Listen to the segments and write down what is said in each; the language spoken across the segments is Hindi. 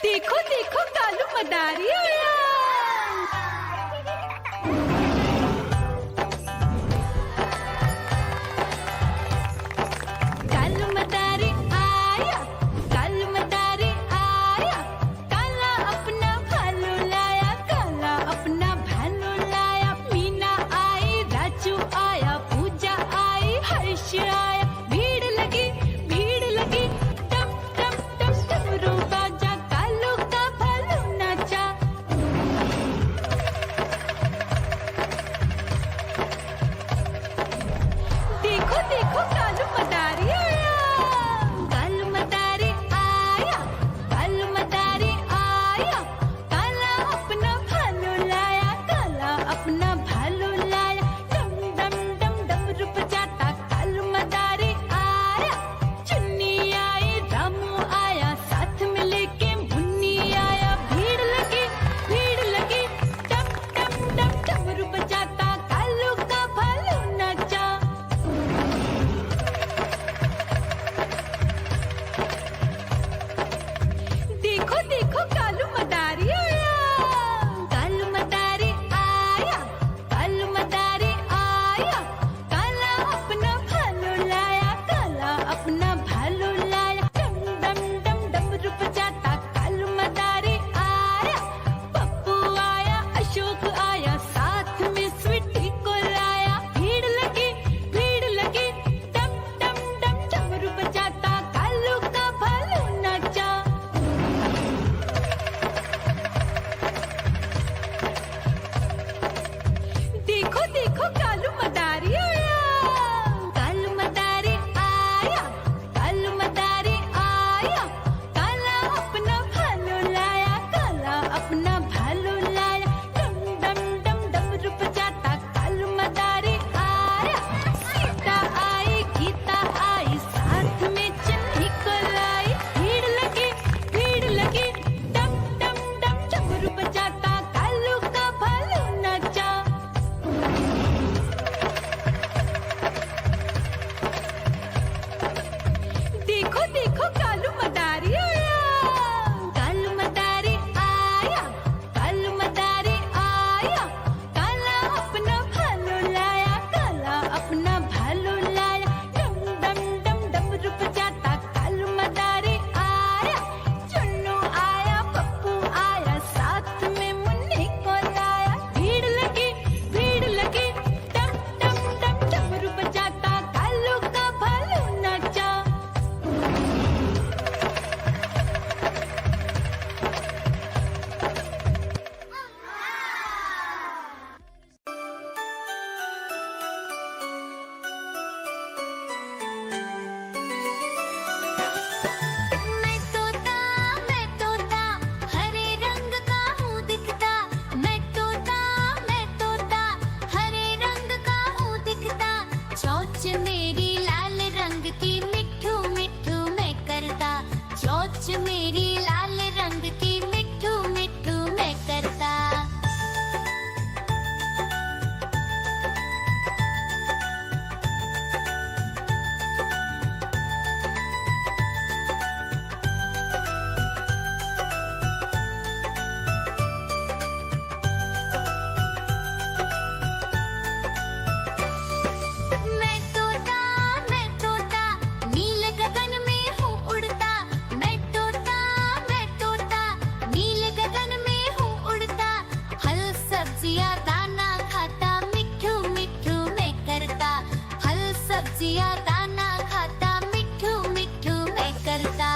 देखो देखो कालू मदारी आया। कालू मदारी आया, कालू मदारी आया, काला अपना भालू लाया, काला अपना भालू लाया। मीना आई, राजू आया, पूजा आई, हर्ष आया। भीड़ लगी टम टम टम डमरू बाजा, कालू का भालू नाचा। देखो देखो कालू मदारी आया, कालू मदारी आया, कालू मदारी आया, काला अपना भालू लाया, काला अपना भालू लाया। डम डम डम डमरू बजाता कालू मदारी आया। चुन्नी आई, रामू आया, साथ में लेके मुन्नी आया। भीड़ लगी टम टम डम डमरू बजाता कालू का भालू नाचा। देखो देखो कालू मदारी आया, कालू मदारी आया, कालू मदारी आया, काला अपना भालू लाया, काला अपना भालू लाया। डम डम डम डमरू बजाता कालू मदारी आया। पप्पू आया, अशोक आया, साथ में स्वीटी को लाया। भीड़ लगी टम टम डम डमरू बजाता कालू का भालू नाचा। देखो देखो कालू मदारी आया, कालू मदारी आया, कालू मदारी आया, काला अपना भालू लाया, काला अपना भालू लाया। डम डम डम डमरू बजाता कालू मदारी आया। सीता आई, गीता आई, साथ में चन्नी को लाई। भीड़ लगी टम टम डम डमरू बजाता कालू का भालू नाचा। देखो देखो कालू मदारी आया, कालू मदारी आया, कालू मदारी आया, काला अपना भालू लाया, काला अपना भालू लाया। डम डम डम डमरू बजाता कालू मदारी आया। चुन्नू आया, पप्पू आया, साथ में मुन्नी को लाया। भीड़ लगी टम टम डम डमरू बजाता कालू का भालू नाचा। मैं तोता हरे रंग का हूँ दिखता। मैं तोता हरे रंग का हूँ दिखता। चोंच मेरी लाल रंग की मिट्ठू मिट्ठू मैं करता। चोंच मेरी लाल रंग की मिट्ठू मिट्ठू मैं करता। मैं तोता नील गगन में हूँ उड़ता। मैं तोता नील गगन में हूँ उड़ता। फल सब्जियाँ दाना खाता, मिट्ठू मिट्ठू मैं करता। फल सब्जियाँ दाना खाता, मिट्ठू मिट्ठू मैं करता।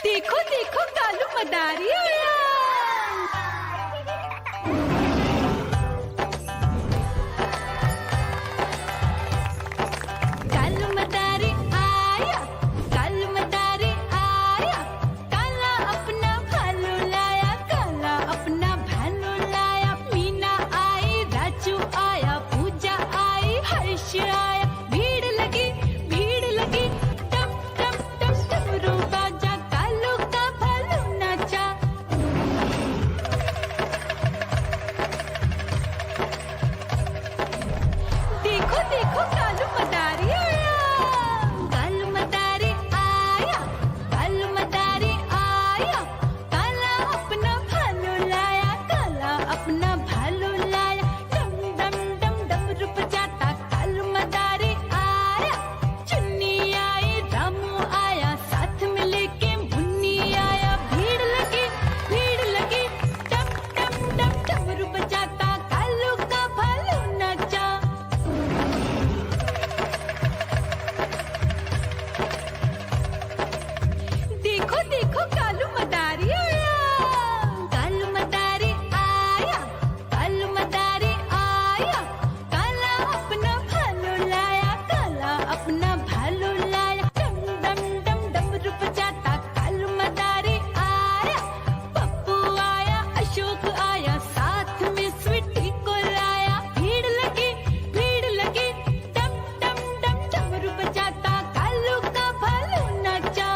देखो देखो कालू मदारी आया। कालू मदारी आया, कालू मदारी आया, काला अपना भालू लाया, काला अपना भालू लाया। मीना आई, राजू आया, पूजा आई, हर्ष आया। भीड़ लगी टम टम टम डमरू बाजा, कालू का भालू नाचा। देखो कालू मदारी आया, कालू मदारी आया, कालू मदारी आया, काला अपना भालू लाया, काला अपना भालू लाया, डम डम डम डमरू बजाता कालू मदारी आया, चुन्नी आई रामू आया, साथ में लेके मुन्नी आया, भीड़ लगी डम डम डम डमरू बजाता कालू का भालू नाचा। देखो देखो कालू मदारी आया, कालू मदारी आया, कालू मदारी आया, काला अपना भालू लाया, काला अपना भालू लाया, डम डम डम डमरू बजाता कालू मदारी आया, पप्पू आया, अशोक आया, साथ में स्वीटी को लाया, भीड़ लगी डम डम डम डमरू बजाता कालू का भालू नाचा।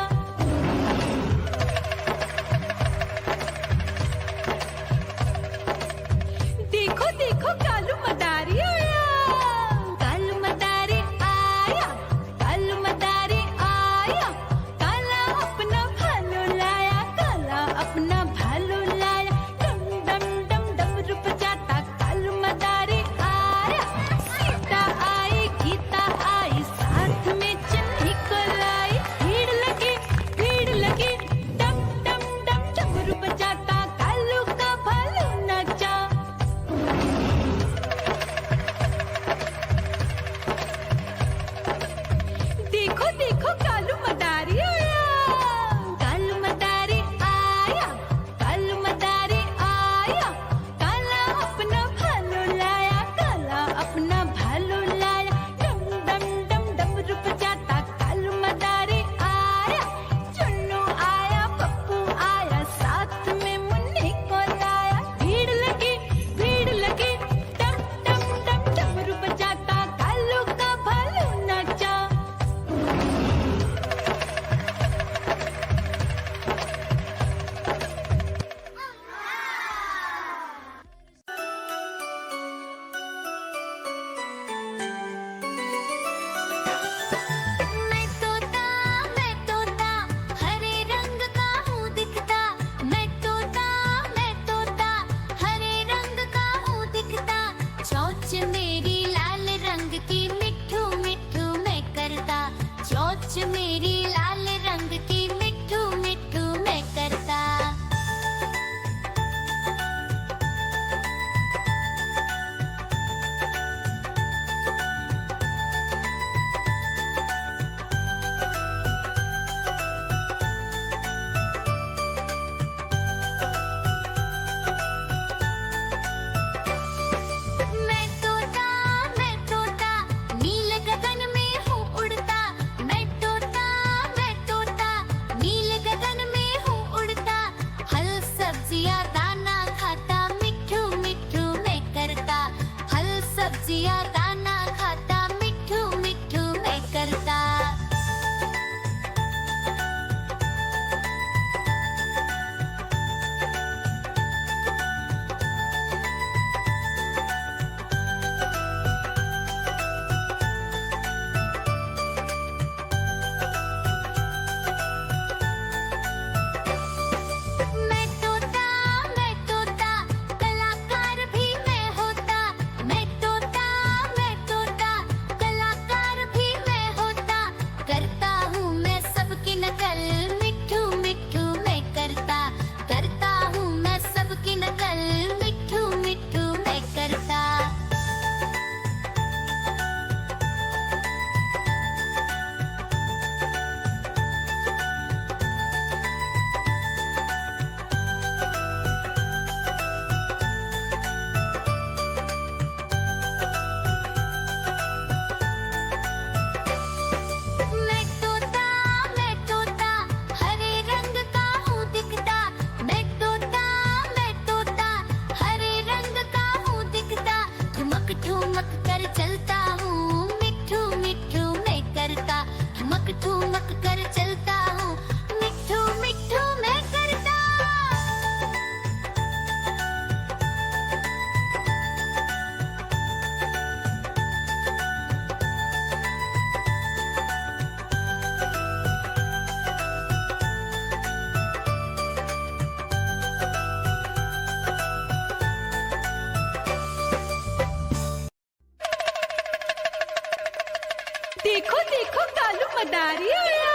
देखो देखो कालू मदारी आया, कालू मदारी आया, कालू मदारी आया, काला अपना भालू लाया, काला अपना भालू लाया, डम डम डम डमरू बजाता कालू मदारी आया, सीता आई गीता आई, साथ में चन्नी को लाई, भीड़ लगी डम डम डम डमरू बजाता कालू का भालू नाचा। देखो देखो कालू मदारी आया, कालू मदारी आया, कालू मदारी आया, काला अपना भालू लाया, काला अपना भालू लाया, डम डम डम डमरू बजाता कालू मदारी आया, चुन्नू आया, पप्पू आया, साथ में मुन्नी को लाया, भीड़ लगी डम डम डम डमरू बजाता कालू का भालू नाचा। मैं तोता हरे रंग का हूँ दिखता, मैं तोता हरे रंग का हूँ दिखता, चोंच मेरी लाल रंग की मिट्ठू मिट्ठू मैं करता, चोंच मेरी लाल रंग की मिट्ठू मिट्ठू मैं करता। मैं तोता नील गगन में हूँ उड़ता, मैं तोता नील गगन में हूँ उड़ता, फल सब्जियाँ दाना खाता, मिट्ठू मिट्ठू मैं करता, फल सब्जियाँ दाना खाता, मिट्ठू मिट्ठू मैं करता। मैं तोता कलाकार भी मैं होता, मैं तोता कलाकार भी मैं होता, करता हूँ मैं सबकी नकल, मिट्ठू मिट्ठू मैं करता हूँ मैं सबकी नकल, मिट्ठू मिट्ठू मैं करता। मैं तोता हरे रंग का हूँ दिखता, मैं तोता हरे रंग का हूँ दिखता, ठुमक ठुमक कर चलता हूँ, मिट्ठू मिट्ठू मैं करता, ठुमक ठुमक कर चलता हूँ, मिट्ठू मिट्ठू मैं करता। देखो देखो कालू मदारी आया